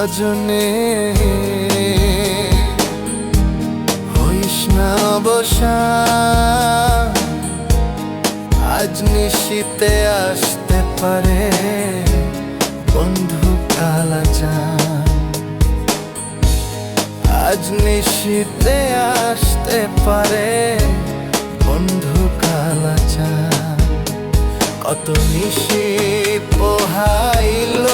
সজনে হইস না অবসান, আজ নিশীতে আসতে পারে বন্ধু কালাচান। আজ নিশীতে আসতে পারে বন্ধু কালাচান। কত নিশি পোহাইল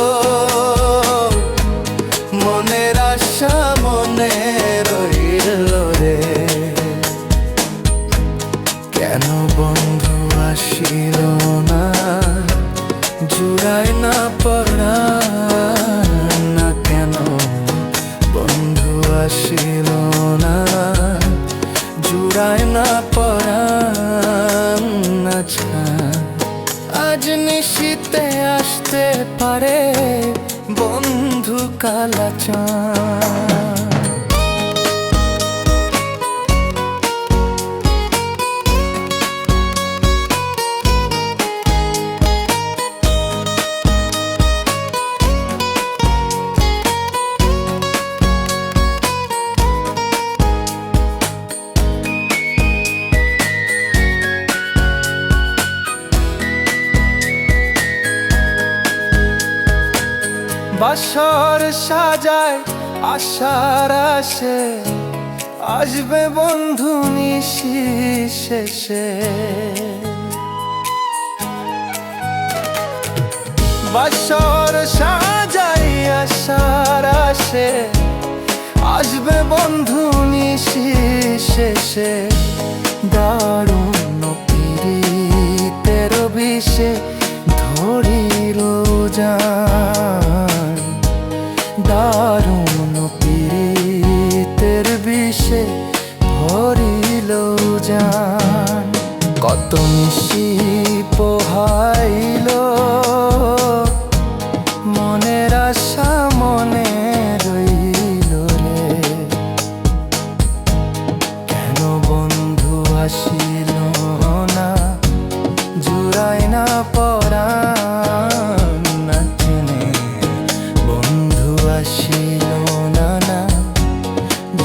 মনের আশা মনে রইল রে, কেন বন্ধু আসিল না জুড়ায় না পরাণ না, কেন বন্ধু আসিল না জুড়ায় না পরাণ না। আজ নিশীতে আসতে পারে বন্ধু কালাচান। বাসর সাজায় আশার আসে, আসবে বন্ধু নিশি শেষে। বাসর সাজায় আশার আসে, আসবে বন্ধু নিশি শেষে। দারুণ পীড়িতের বিষে ধরিল জান, দারুণ পীড়িতের বিষে ধরিল জান। কত নিশি পোহাইল মনের আশা মনে রইল রে, কেন বন্ধু আসিল না জুড়াই না পরাণ না, চেনে বন্ধু আসিল না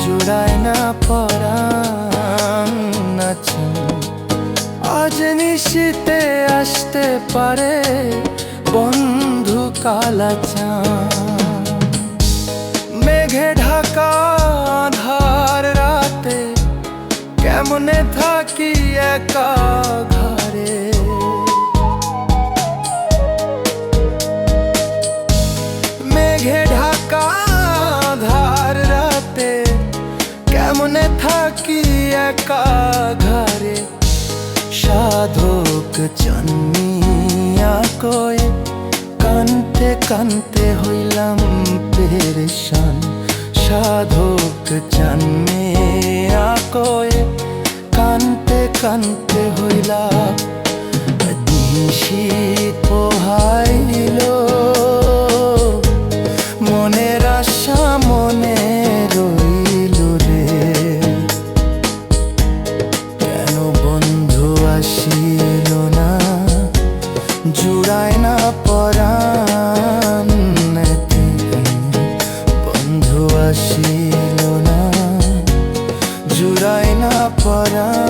জুড়ায় না পরাণ না। আজ নিশীতে আসতে পারে বন্ধু কালাচান। মেঘে ঢাকা আঁধার রাতে কেমনে থাকি একা ঘরে, মেঘে ঢাকা আঁধার রাতে কেমনে থাকি একা ঘরে। সাধক জন্মিয়া কয়ে কানতে কানতে হইলাম পেরেশান। সাধক জন্মিয়া কয়ে কানতে কানতে হইলাম নিশি পোহাইল মনের আশা মনে রইল রে, কেন বন্ধু আসিল না জুড়ায় না পরাণ। বন্ধু আসিল না জুড়ায় না পরাণ।